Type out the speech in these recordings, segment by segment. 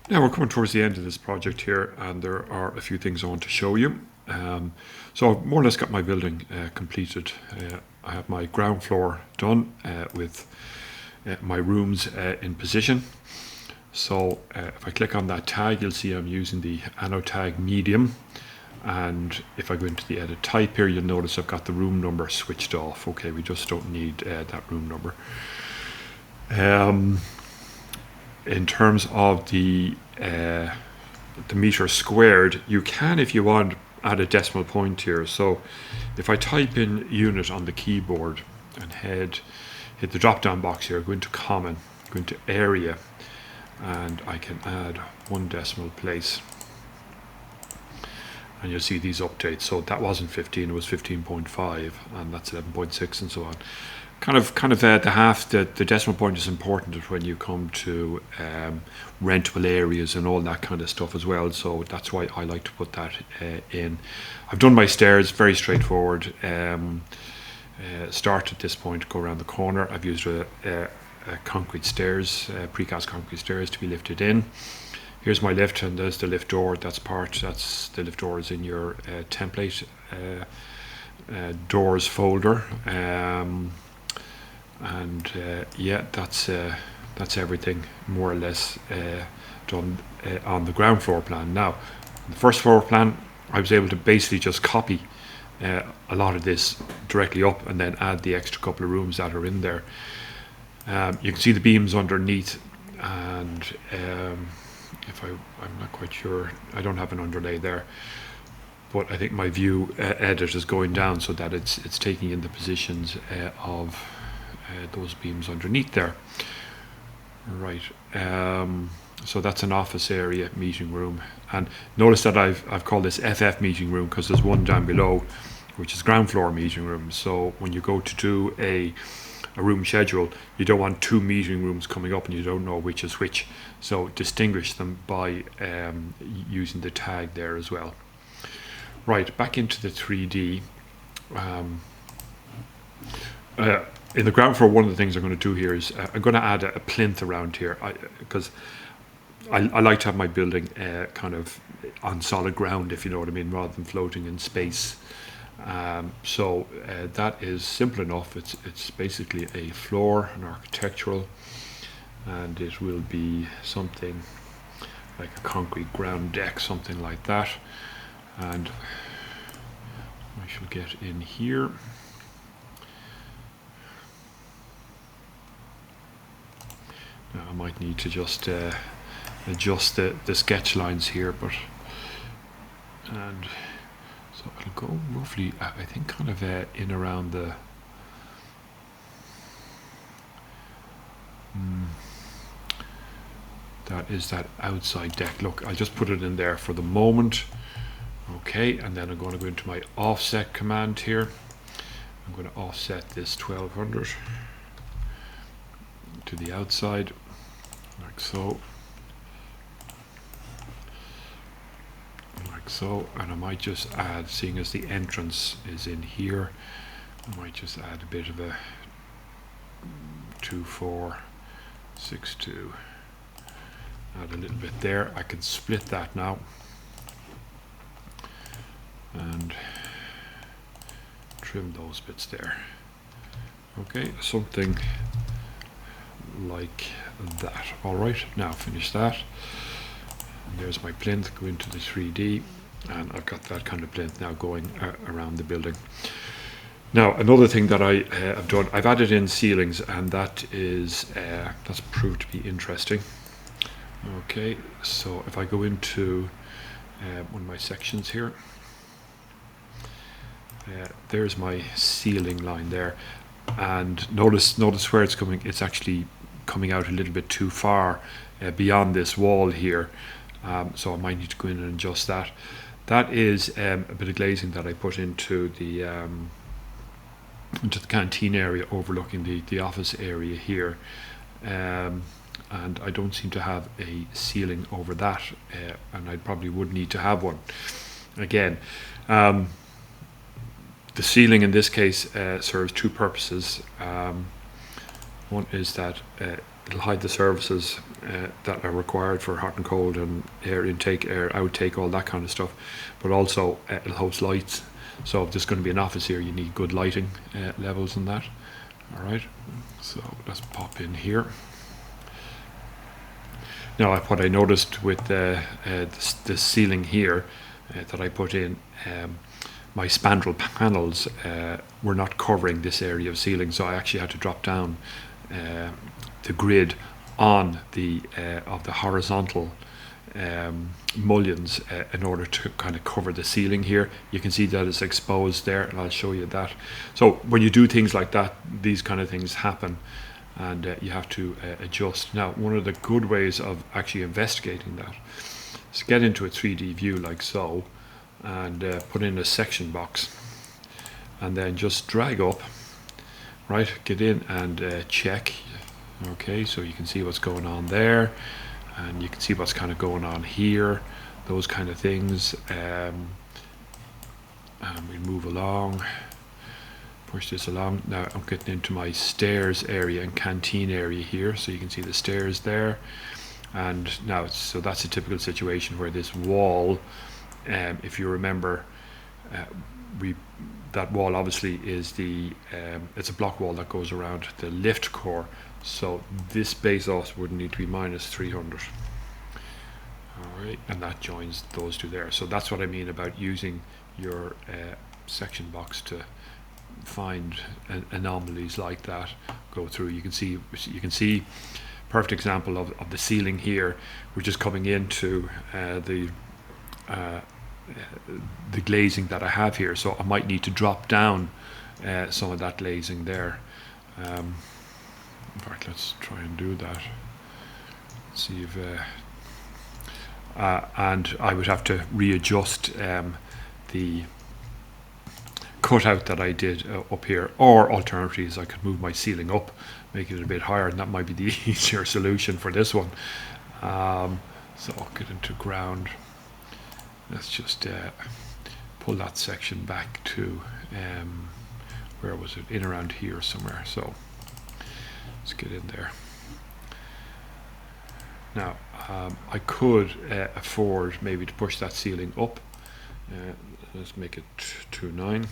Now we're coming towards the end of this project here, and there are a few things I want to show you. So I've more or less got my building completed. I have my ground floor done with my rooms in position. So if I click on that tag, you'll see I'm using the Anno tag medium. And if I go into the edit type here, you'll notice I've got the room number switched off. Okay, we just don't need that room number. In terms of the meter squared, you can, if you want, add a decimal point here. So if I type in unit on the keyboard and hit the drop down box here, go into common, go into area, and I can add 1 decimal place. And you'll see these updates. So that wasn't 15, it was 15.5, and that's 11.6 and so on. Kind of the decimal point is important when you come to rentable areas and all that kind of stuff as well. So that's why I like to put that in. I've done my stairs, very straightforward. Start at this point, go around the corner. I've used a concrete stairs, precast concrete stairs to be lifted in. Here's my lift, and there's the lift door. That's the lift door is in your template doors folder. Yeah, that's everything more or less done on the ground floor plan. Now, on the first floor plan, I was able to basically just copy a lot of this directly up and then add the extra couple of rooms that are in there. You can see the beams underneath, and I'm not quite sure, I don't have an underlay there, but I think my view edit is going down so that it's taking in the positions of those beams underneath there. Right, so that's an office area, meeting room, and notice that I've called this FF meeting room because there's one down below which is ground floor meeting room. So when you go to do a room schedule, you don't want 2 meeting rooms coming up and you don't know which is which, so distinguish them by using the tag there as well. Right, back into the 3D. In the ground floor, one of the things I'm going to do here is I'm going to add a plinth around here, because I like to have my building kind of on solid ground, if you know what I mean, rather than floating in space. So that is simple enough. It's basically a floor, an architectural, and it will be something like a concrete ground deck, something like that. And I shall get in here. Now I might need to just adjust the sketch lines here, and so it'll go roughly, I think, kind of in around the that is that outside deck. Look, I'll just put it in there for the moment. Okay, and then I'm going to go into my offset command here. I'm going to offset this 1200 to the outside, like so. Like so, and I might just add, seeing as the entrance is in here, I might just add a bit of a 2462. Add a little bit there. I can split that now and trim those bits there. Okay, something like that. All right, now finish that. And there's my plinth. Go into the 3D, and I've got that kind of plinth now going around the building. Now, another thing that I have done, I've added in ceilings, and that's proved to be interesting. Okay, so if I go into one of my sections here, there's my ceiling line there, and notice where it's coming. It's actually coming out a little bit too far beyond this wall here, so I might need to go in and adjust that. That is a bit of glazing that I put into the canteen area overlooking the office area here, and I don't seem to have a ceiling over that, and I probably would need to have one. Again, the ceiling in this case serves 2 purposes. One is that it'll hide the services that are required for hot and cold and air intake, air outtake, all that kind of stuff. But also it'll host lights. So if there's going to be an office here, you need good lighting levels and that. All right. So let's pop in here. Now, what I noticed with the ceiling here that I put in, my spandrel panels were not covering this area of ceiling, so I actually had to drop down the grid on the of the horizontal mullions in order to kind of cover the ceiling here. You can see that it's exposed there, and I'll show you that. So when you do things like that, these kind of things happen, and you have to adjust. Now, one of the good ways of actually investigating that is get into a 3D view like so, and put in a section box, and then just drag up, right, get in and check. Okay, so you can see what's going on there, and you can see what's kind of going on here, those kind of things. And we move along, push this along. Now I'm getting into my stairs area and canteen area here, so you can see the stairs there. And now, so that's a typical situation where this wall, if you remember, that wall obviously is it's a block wall that goes around the lift core. So this base also would need to be minus 300. All right, and that joins those two there. So that's what I mean about using your section box to find anomalies like that. Go through. You can see. Perfect example of the ceiling here. We're just coming into the glazing that I have here, so I might need to drop down some of that glazing there. In fact, let's try and do that. Let's see if and I would have to readjust the cutout that I did up here, or alternatively is I could move my ceiling up, make it a bit higher, and that might be the easier solution for this one. So I'll get into ground. Let's just pull that section back to where was it? In around here somewhere. So let's get in there. Now I could afford maybe to push that ceiling up. Let's make it 2.9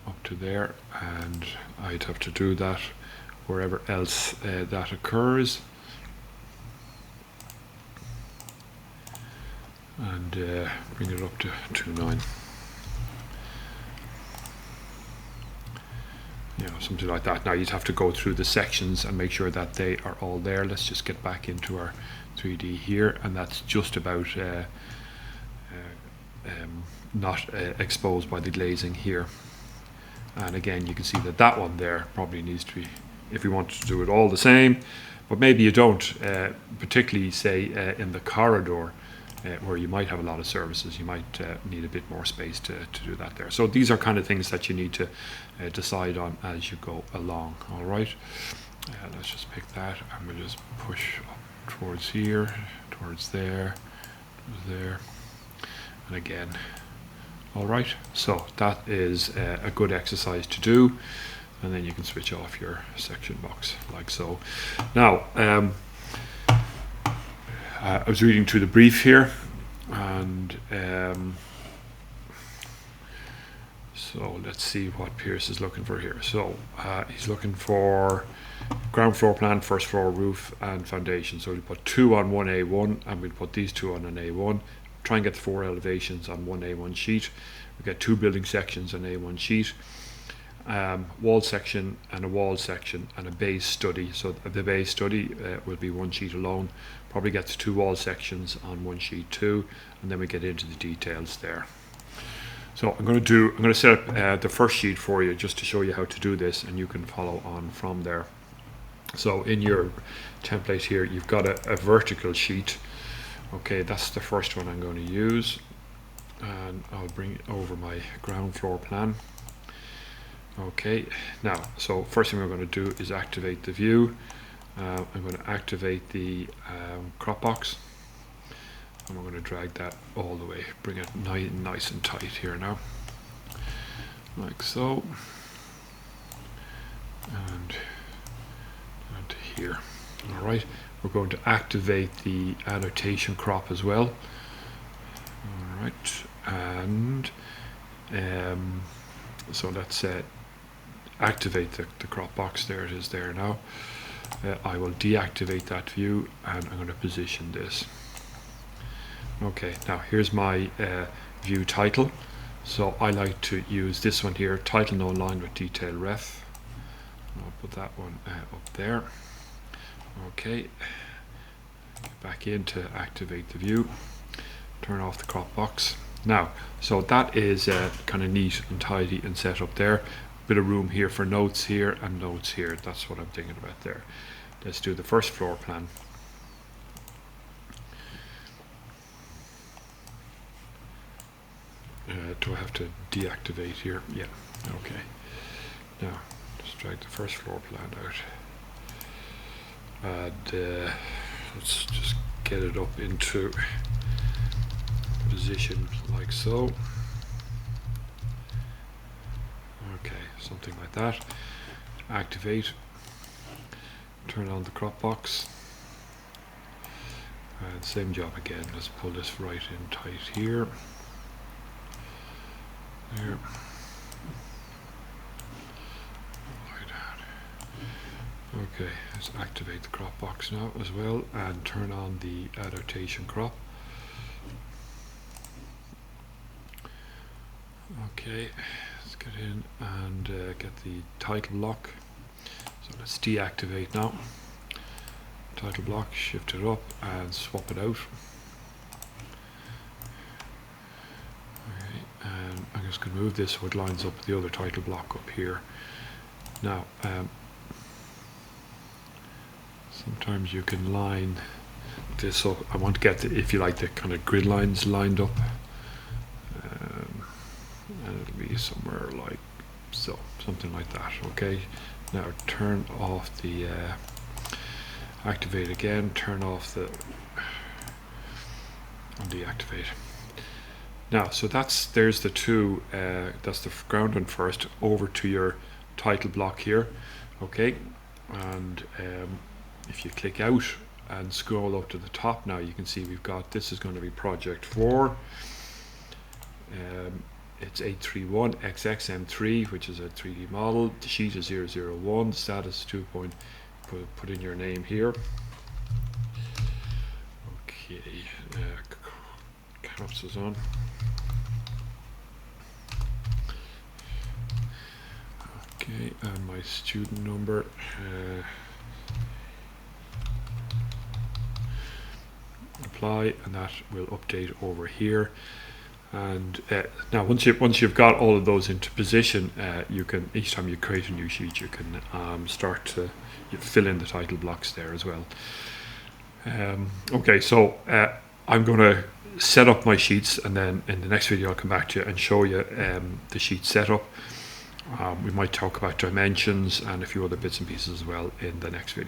up to there, and I'd have to do that wherever else that occurs. And bring it up to 2.9. You know, something like that. Now you'd have to go through the sections and make sure that they are all there. Let's just get back into our 3D here, and that's just about not exposed by the glazing here. And again, you can see that that one there probably needs to be, if you want to do it all the same, but maybe you don't, particularly say in the corridor, where you might have a lot of services, you might need a bit more space to do that there. So these are kind of things that you need to decide on as you go along. All right, let's just pick that, and we'll just push up towards here, towards there, and again. All right, so that is a good exercise to do, and then you can switch off your section box like so. Now, I was reading through the brief here, and so let's see what Pierce is looking for here. So he's looking for ground floor plan, first floor roof, and foundation. So we put 2 on one A1, and we'll put these 2 on an A1. Try and get the 4 elevations on one A1 sheet. We get 2 building sections on A1 sheet. Wall section and a wall section and a base study. So the base study will be 1 sheet alone. Probably gets 2 wall sections on 1 sheet too, and then we get into the details there. So I'm going to set up the first sheet for you just to show you how to do this, and you can follow on from there. So in your template here, you've got a vertical sheet. Okay, that's the first one I'm going to use, and I'll bring over my ground floor plan. Okay, now, so first thing we're going to do is activate the view. I'm going to activate the crop box, and we're going to drag that all the way, bring it nice and tight here now, like so, and here. All right, we're going to activate the annotation crop as well. All right, and so let's activate the crop box. There it is there now. I will deactivate that view, and I'm going to position this. Okay, now here's my view title. So I like to use this one here, title no line with detail ref. I'll put that one up there. Okay, back in to activate the view, turn off the crop box. Now, so that is kind of neat and tidy and set up there. Bit of room here for notes here and notes here. That's what I'm thinking about there. Let's do the first floor plan. Do I have to deactivate here? Yeah, okay. Now, let's drag the first floor plan out. And let's just get it up into position like so. Okay, something like that. Activate. Turn on the crop box. And same job again. Let's pull this right in tight here. There. Okay, let's activate the crop box now as well and turn on the annotation crop. Okay, let's get in and get the title block. So let's deactivate now. Title block, shift it up and swap it out. And I'm just going to move this so it lines up with the other title block up here. Now, sometimes you can line this up. I want to get, if you like, the kind of grid lines lined up. And it'll be somewhere like so, something like that. Okay, now turn off the, activate again, turn off the, and deactivate. Now, so there's the two, that's the ground one first, over to your title block here, okay, and if you click out and scroll up to the top now, you can see we've got, this is going to be project 4, it's 831XXM3, which is a 3D model, the sheet is 001, status 2. Put in your name here, okay, caps is on. Okay, and my student number, apply, and that will update over here. And now once you've got all of those into position, you can, each time you create a new sheet, you can start to fill in the title blocks there as well. Okay, so I'm going to set up my sheets, and then in the next video I'll come back to you and show you the sheet setup. We might talk about dimensions and a few other bits and pieces as well in the next video.